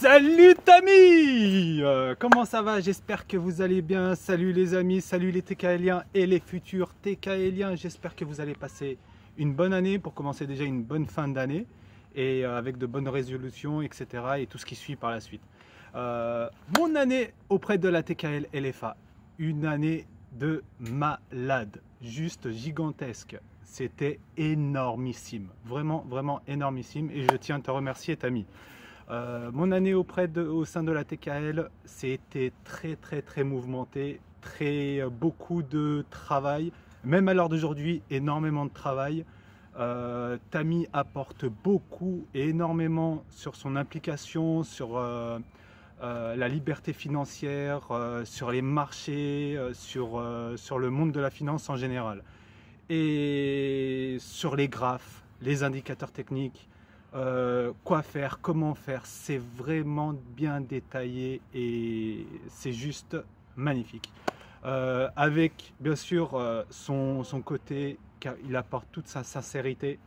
Salut Tami, comment ça va? J'espère que vous allez bien. Salut les amis, salut les TKLiens et les futurs TKLiens. J'espère que vous allez passer une bonne année pour commencer déjà une bonne fin d'année et avec de bonnes résolutions, etc. et tout ce qui suit par la suite. Mon année auprès de la TKL LFA, une année de malade, juste gigantesque. C'était énormissime, vraiment, vraiment énormissime et je tiens à te remercier Tami. Mon année au sein de la TKL, c'était très mouvementé, beaucoup de travail, même à l'heure d'aujourd'hui, énormément de travail. Tami apporte beaucoup et énormément sur son implication, sur la liberté financière, sur les marchés, sur le monde de la finance en général. Et sur les graphes, les indicateurs techniques, quoi faire, comment faire, c'est vraiment bien détaillé et c'est juste magnifique. Avec bien sûr son côté, car il apporte toute sa sincérité,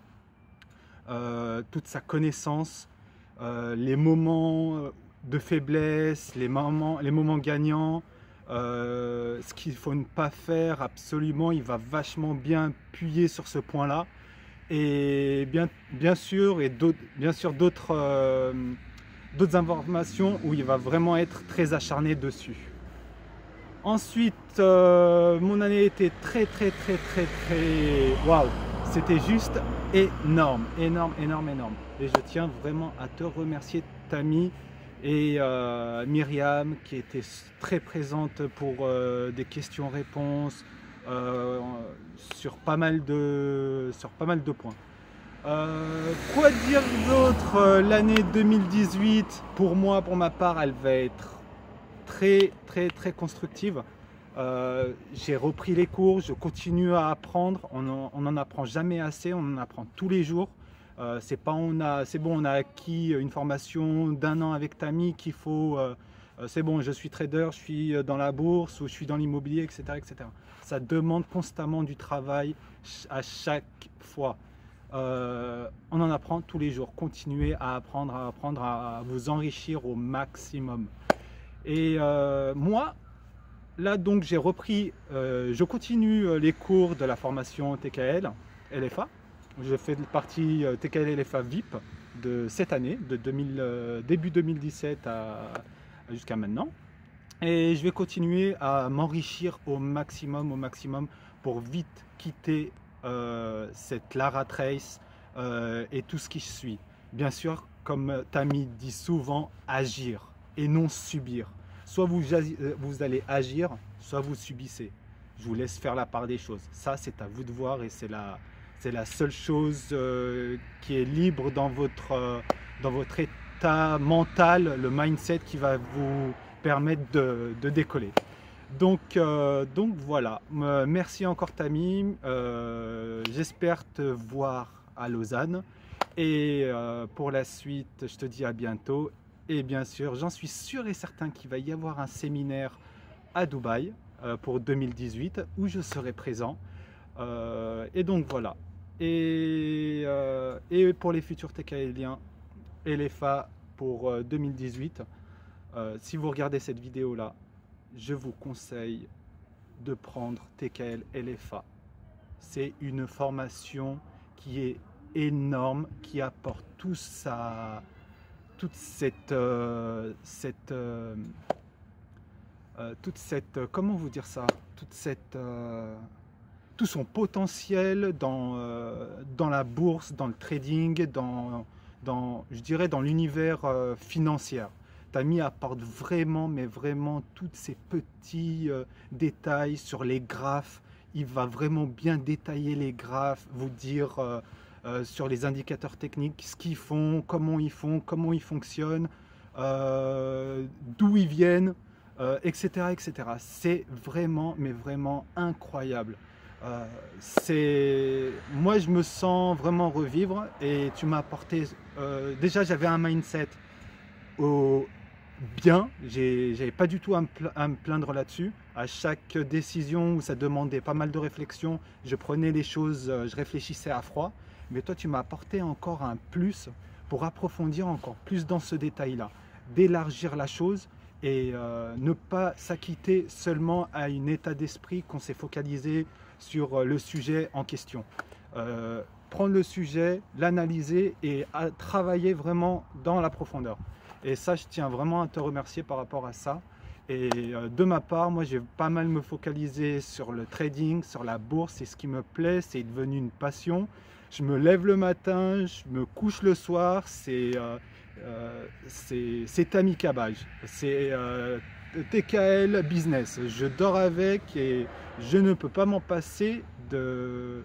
toute sa connaissance, les moments de faiblesse, les moments gagnants, ce qu'il faut ne pas faire absolument, il va vachement bien appuyer sur ce point-là. Et bien sûr d'autres informations où il va vraiment être très acharné dessus. Ensuite, mon année était très waouh, c'était juste énorme. Et je tiens vraiment à te remercier Tami et Myriam qui étaient très présentes pour des questions-réponses. Sur pas mal de points. Quoi dire d'autre? L'année 2018, pour moi, pour ma part, elle va être très constructive. J'ai repris les cours, je continue à apprendre. On n'en apprend jamais assez, on en apprend tous les jours. C'est bon, on a acquis une formation d'1 an avec Tami qu'il faut. C'est bon, je suis trader, je suis dans la bourse ou je suis dans l'immobilier, etc., etc. Ça demande constamment du travail à chaque fois. On en apprend tous les jours. Continuez à apprendre, à vous enrichir au maximum. Et moi, là donc j'ai repris, je continue les cours de la formation TKL LFA. Je fais partie TKL LFA VIP de cette année, de début 2017 jusqu'à maintenant. Et je vais continuer à m'enrichir au maximum pour vite quitter cette Lara Trace et tout ce qui suit. Bien sûr, comme Tami dit souvent, agir et non subir. Soit vous allez agir, soit vous subissez. Je vous laisse faire la part des choses. Ça, c'est à vous de voir et c'est la seule chose qui est libre dans votre état mental, le mindset qui va vous permettre de décoller. Donc voilà, merci encore Tami, j'espère te voir à Lausanne et pour la suite je te dis à bientôt et bien sûr j'en suis sûr et certain qu'il va y avoir un séminaire à Dubaï pour 2018 où je serai présent et donc voilà et pour les futurs TKLiens LFA pour 2018. Si vous regardez cette vidéo là, je vous conseille de prendre TKL LFA. C'est une formation qui est énorme, qui apporte toute cette comment vous dire ça, tout son potentiel dans la bourse, dans le trading, je dirais dans l'univers financier. Tami apporte vraiment, mais vraiment, tous ces petits détails sur les graphes. Il va vraiment bien détailler les graphes, vous dire sur les indicateurs techniques, ce qu'ils font, comment ils fonctionnent, d'où ils viennent, etc., etc. C'est vraiment, mais vraiment incroyable. Moi, je me sens vraiment revivre et tu m'as apporté... déjà, j'avais un mindset bien, j'avais pas du tout à me plaindre là-dessus. À chaque décision où ça demandait pas mal de réflexion, je prenais les choses, je réfléchissais à froid. Mais toi, tu m'as apporté encore un plus pour approfondir encore plus dans ce détail-là. d'élargir la chose et ne pas s'acquitter seulement à un état d'esprit qu'on s'est focalisé sur le sujet en question. Prendre le sujet, l'analyser et à travailler vraiment dans la profondeur. Et ça, je tiens vraiment à te remercier par rapport à ça. Et de ma part, moi, j'ai pas mal me focaliser sur le trading, sur la bourse. C'est ce qui me plaît, c'est devenu une passion. Je me lève le matin, je me couche le soir. C'est Tammy Cabage, c'est TKL Business. Je dors avec et je ne peux pas m'en passer de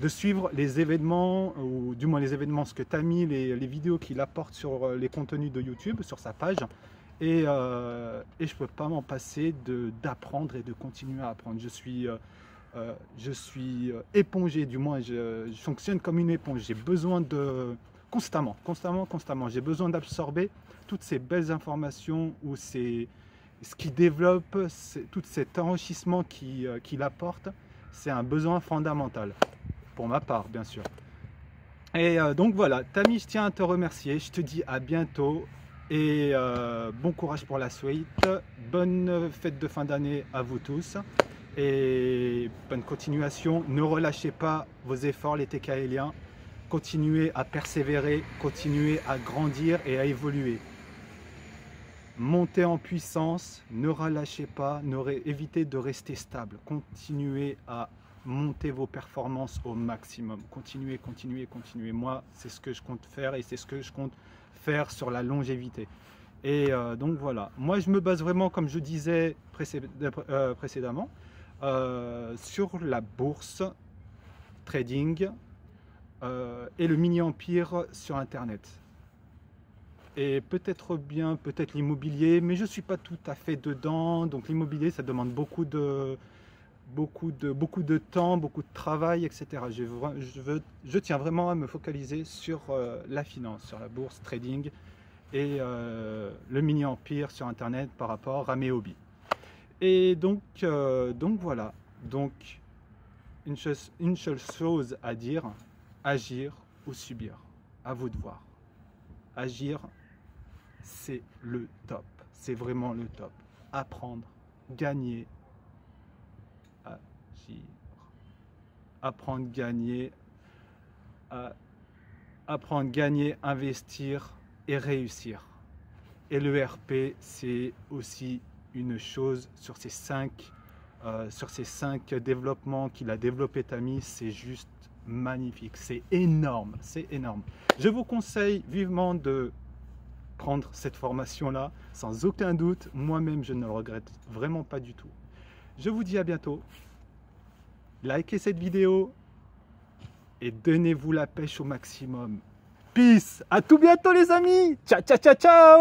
suivre les événements, ou du moins les événements, ce que Tammy, les vidéos qu'il apporte sur les contenus de YouTube, sur sa page. Et je ne peux pas m'en passer d'apprendre et de continuer à apprendre. Je suis épongé, du moins je fonctionne comme une éponge. J'ai besoin de constamment, j'ai besoin d'absorber toutes ces belles informations ou ce qui développe, tout cet enrichissement qu'il apporte. C'est un besoin fondamental, pour ma part bien sûr. Et donc voilà, Tammy, je tiens à te remercier. Je te dis à bientôt. Et bon courage pour la suite, bonne fête de fin d'année à vous tous et bonne continuation. Ne relâchez pas vos efforts les TKLiens, continuez à persévérer, continuez à grandir et à évoluer. Montez en puissance, ne relâchez pas, évitez de rester stable, continuez à monter vos performances au maximum. Continuez. Moi, c'est ce que je compte faire et c'est ce que je compte faire sur la longévité. Et donc voilà, moi je me base vraiment, comme je disais précédemment, sur la bourse, trading et le mini-empire sur Internet. Et peut-être l'immobilier, mais je ne suis pas tout à fait dedans. Donc l'immobilier, ça demande beaucoup de temps, beaucoup de travail, etc. Je tiens vraiment à me focaliser sur la finance, sur la bourse, trading et le mini-empire sur Internet par rapport à mes hobbies. Et donc voilà, donc une seule chose à dire, agir ou subir, à vous de voir. Agir, c'est le top, c'est vraiment le top. Apprendre, gagner, agir, apprendre, gagner, investir et réussir. Et le RP, c'est aussi une chose sur ces 5 développements qu'il a développé Tammy, c'est juste magnifique, c'est énorme, c'est énorme. Je vous conseille vivement de prendre cette formation-là, sans aucun doute. Moi-même, je ne le regrette vraiment pas du tout. Je vous dis à bientôt. Likez cette vidéo et donnez-vous la pêche au maximum. Peace, à tout bientôt les amis. Ciao, ciao, ciao, ciao.